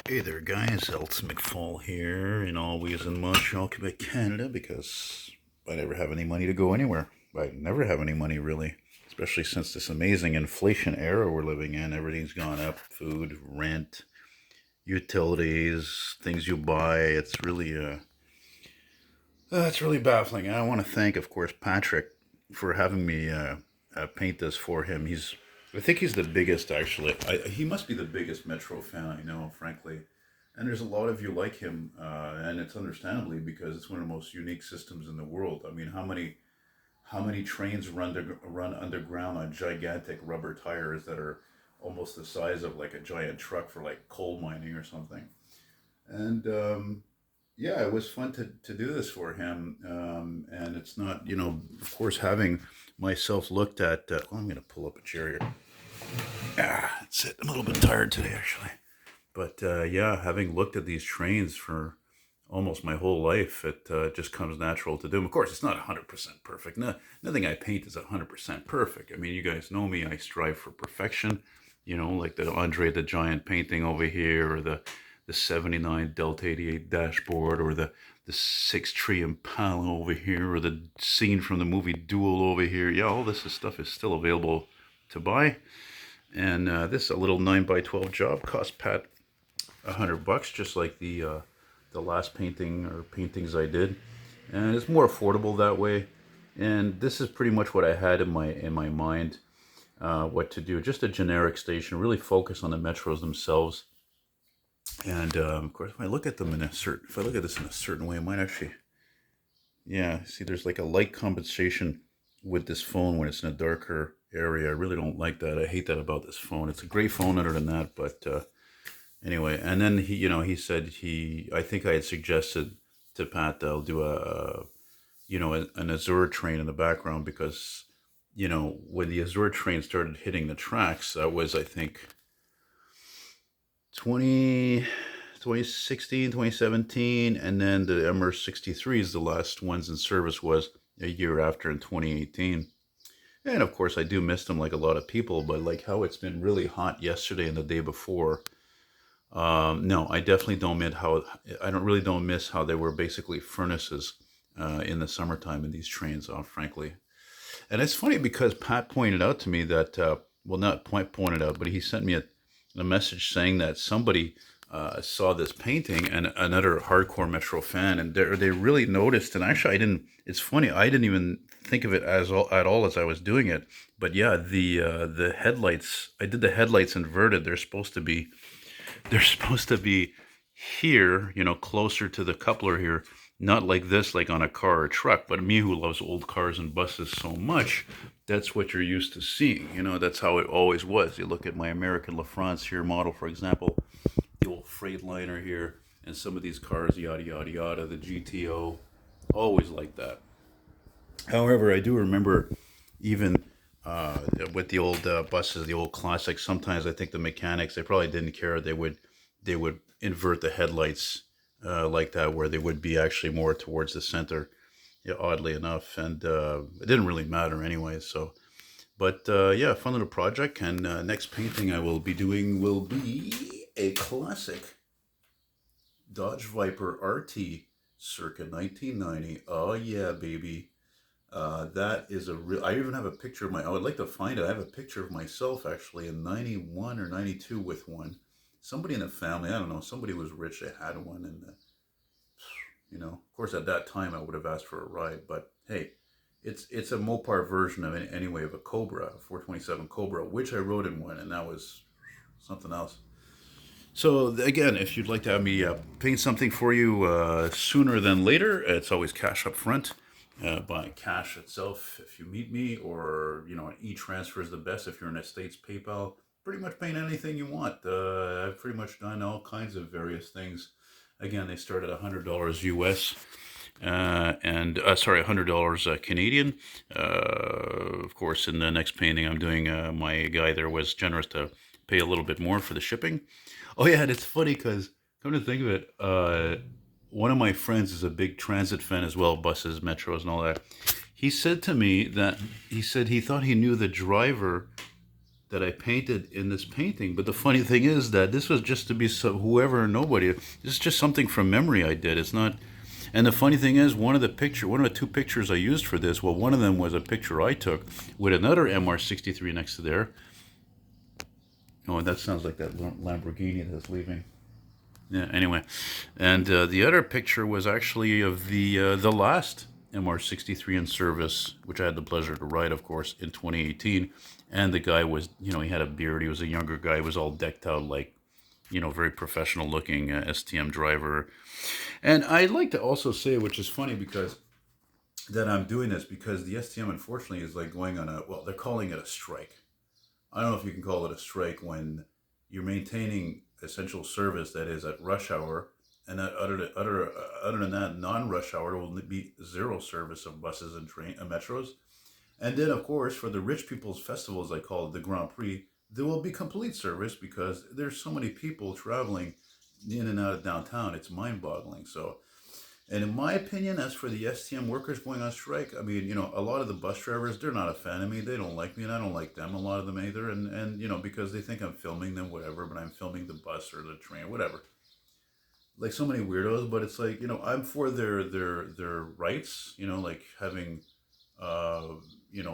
Hey there, guys. Elton'Smcfall here, and always in Montreal, Quebec, Canada, because I never have any money to go anywhere. I never have any money, really, especially since this amazing inflation era we're living in. Everything's gone up: food, rent, utilities, things you buy. It's really baffling. And I want to thank, of course, Patrick for having me paint this for him. I think he's the biggest, actually. He must be the biggest Metro fan I know, frankly. And there's a lot of you like him, and it's understandably because it's one of the most unique systems in the world. I mean, how many trains run underground on gigantic rubber tires that are almost the size of like a giant truck for like coal mining or something? And yeah, it was fun to do this for him. And it's not, of course, having myself looked at. I'm going to pull up a chair here. That's it. I'm a little bit tired today, actually. But yeah, having looked at these trains for almost my whole life, it just comes natural to do them. Of course, it's not 100% perfect. No, nothing I paint is 100% perfect. I mean, you guys know me. I strive for perfection. Like the Andre the Giant painting over here, or the 79 Delta 88 dashboard, or the 6 tree Impala over here, or the scene from the movie Duel over here. Yeah, all this stuff is still available to buy. And this a little 9 by 12 job cost Pat $100, just like the last painting or paintings I did, and it's more affordable that way. And this is pretty much what I had in my mind, what to do. Just a generic station, really focus on the metros themselves. And of course, if I look at this in a certain way, it might actually, yeah. See, there's like a light compensation with this phone when it's in a darker area. I really don't like that. I hate that about this phone. It's a great phone other than that, but anyway. And then he said I think I had suggested to Pat that I'll do an Azur train in the background because, when the Azur train started hitting the tracks, that was, I think, 20 2016, 2017, and then the MR-63 is the last ones in service was a year after in 2018. And of course, I do miss them like a lot of people, but like how it's been really hot yesterday and the day before. No, I definitely don't miss how I don't really don't miss how they were basically furnaces in the summertime in these trains. Frankly, and it's funny because Pat pointed out to me that well, not pointed out, but he sent me a message saying that somebody saw this painting, and another hardcore Metro fan, and they really noticed. And actually, I didn't. It's funny, I didn't even think of it at all as I was doing it. But yeah, the headlights. I did the headlights inverted. They're supposed to be here, closer to the coupler here, not like this, like on a car or truck. But me, who loves old cars and buses so much, that's what you're used to seeing. That's how it always was. You look at my American La France here model, for example, the old Freightliner here, and some of these cars, yada, yada, yada, the GTO, always like that. However, I do remember even with the old buses, the old classics. Sometimes I think the mechanics, they probably didn't care. They would invert the headlights like that, where they would be actually more towards the center. Yeah, oddly enough, and it didn't really matter anyway. So, but yeah, fun little project. And next painting I will be doing will be a classic Dodge Viper RT circa 1990. Oh yeah, baby. That is a real. I even have a picture of I would like to find it. I have a picture of myself actually in '91 or '92 with one. Somebody in the family, I don't know. Somebody was rich. They had one, and of course, at that time I would have asked for a ride. But hey, it's a Mopar version of anyway of a Cobra, a 427 Cobra, which I rode in one, and that was something else. So again, if you'd like to have me paint something for you sooner than later, it's always cash up front. By cash itself, if you meet me, or an e-transfer is the best if you're in the States. PayPal, pretty much paint anything you want. I've pretty much done all kinds of various things. Again, they start at $100 US, and sorry, $100 Canadian. Of course, in the next painting I'm doing, my guy there was generous to pay a little bit more for the shipping. Oh yeah, and it's funny because, come to think of it, one of my friends is a big transit fan as well, buses, metros, and all that. He said to me that he thought he knew the driver that I painted in this painting. But the funny thing is that this was just to be whoever or nobody. This is just something from memory I did. It's not. And the funny thing is, one of the two pictures I used for this, well, one of them was a picture I took with another MR-63 next to there. Oh, that sounds like that Lamborghini that's leaving. Yeah. Anyway, and the other picture was actually of the last MR-63 in service, which I had the pleasure to ride, of course, in 2018. And the guy was, he had a beard. He was a younger guy. He was all decked out like, very professional looking STM driver. And I'd like to also say, which is funny because that I'm doing this because the STM, unfortunately, is like going on they're calling it a strike. I don't know if you can call it a strike when you're maintaining essential service that is at rush hour, and that other than that, non-rush hour will be zero service of buses and metros. And then, of course, for the rich people's festival, as I call it, the Grand Prix, there will be complete service because there's so many people traveling in and out of downtown. It's mind-boggling. So, and in my opinion, as for the STM workers going on strike, I mean, a lot of the bus drivers, they're not a fan of me. They don't like me, and I don't like them, a lot of them either. And because they think I'm filming them, whatever, but I'm filming the bus or the train, whatever. Like so many weirdos, but it's like, I'm for their rights, like having,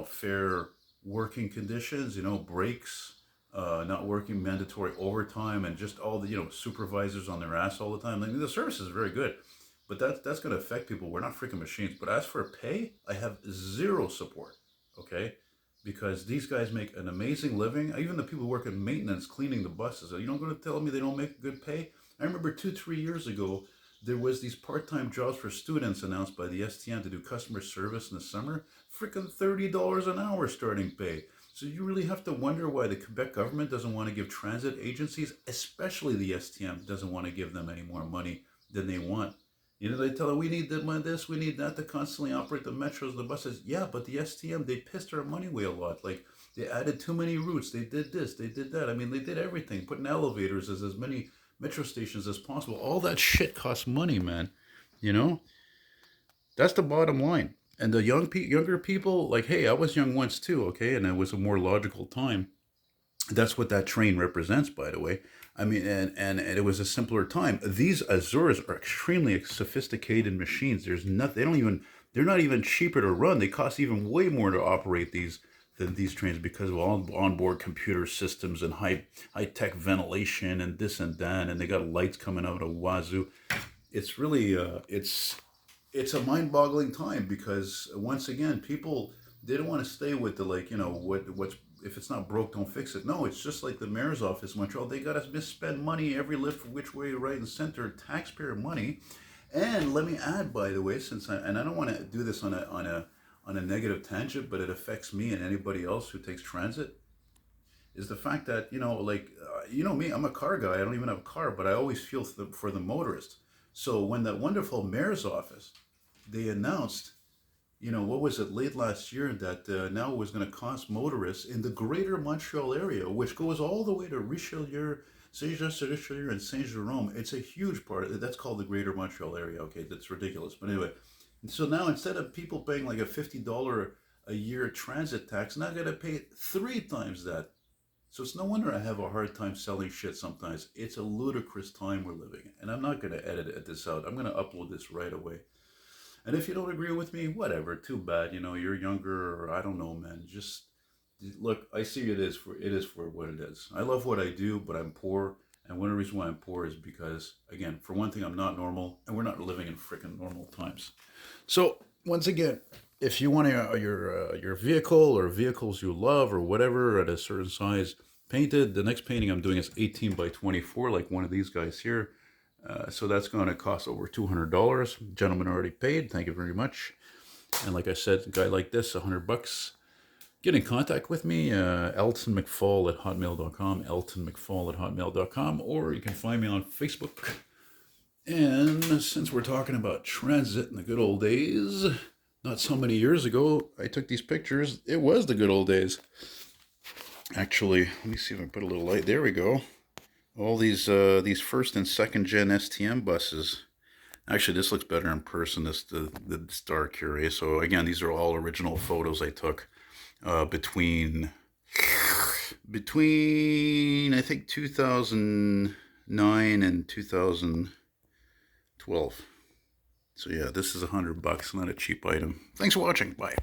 fair working conditions, breaks, not working mandatory overtime, and just all the, supervisors on their ass all the time. I mean, the service is very good. But that's going to affect people. We're not freaking machines. But as for pay, I have zero support, okay? Because these guys make an amazing living. Even the people who work in maintenance, cleaning the buses, are you not going to tell me they don't make good pay? I remember 2-3 years ago, there was these part-time jobs for students announced by the STM to do customer service in the summer. Freaking $30 an hour starting pay. So you really have to wonder why the Quebec government doesn't want to give transit agencies, especially the STM, doesn't want to give them any more money than they want. They tell them, we need this, we need that to constantly operate the metros, the buses. Yeah, but the STM, they pissed our money away a lot. Like, they added too many routes. They did this, they did that. I mean, they did everything. Putting elevators as many metro stations as possible. All that shit costs money, man. That's the bottom line. And the younger people, like, hey, I was young once too, okay? And it was a more logical time. That's what that train represents, by the way. I mean, and it was a simpler time. These Azurs are extremely sophisticated machines. They're not even cheaper to run. They cost even way more to operate than these trains because of onboard computer systems and high tech ventilation and this and that, and they got lights coming out of wazoo. It's really it's a mind-boggling time because once again, people, they don't want to stay with the what's, if it's not broke, don't fix it. No, it's just like the mayor's office in Montreal. They got to misspend money every lift which way, right and center, taxpayer money. And let me add, by the way, I don't want to do this on a negative tangent, but it affects me and anybody else who takes transit, is the fact that me, I'm a car guy. I don't even have a car, but I always feel for the motorist. So when that wonderful mayor's office, they announced, what was it, late last year, that now it was going to cost motorists in the greater Montreal area, which goes all the way to Richelieu, Saint-Jean-sur-Richelieu, and Saint-Jérôme. It's a huge part. That's called the greater Montreal area. Okay, that's ridiculous. But anyway, and so now instead of people paying like a $50 a year transit tax, now got to pay 3 times that. So it's no wonder I have a hard time selling shit sometimes. It's a ludicrous time we're living in. And I'm not going to edit this out. I'm going to upload this right away. And if you don't agree with me, whatever, too bad. You're younger, or I don't know, man. Just look, I see it is for what it is. I love what I do, but I'm poor. And one of the reasons why I'm poor is because, again, for one thing, I'm not normal, and we're not living in freaking normal times. So once again, if you want your vehicle or vehicles you love or whatever at a certain size painted, the next painting I'm doing is 18 by 24, like one of these guys here. So that's going to cost over $200. Gentleman already paid. Thank you very much. And like I said, a guy like this, $100. Get in contact with me, Eltonmcfall at hotmail.com, Eltonmcfall at hotmail.com, or you can find me on Facebook. And since we're talking about transit in the good old days, not so many years ago, I took these pictures. It was the good old days. Actually, let me see if I can put a little light. There we go. All these first and second gen STM buses. Actually, this looks better in person. This dark here. So again, these are all original photos I took between between, I think, 2009 and 2012. So yeah, this is $100, not a cheap item. Thanks for watching. Bye.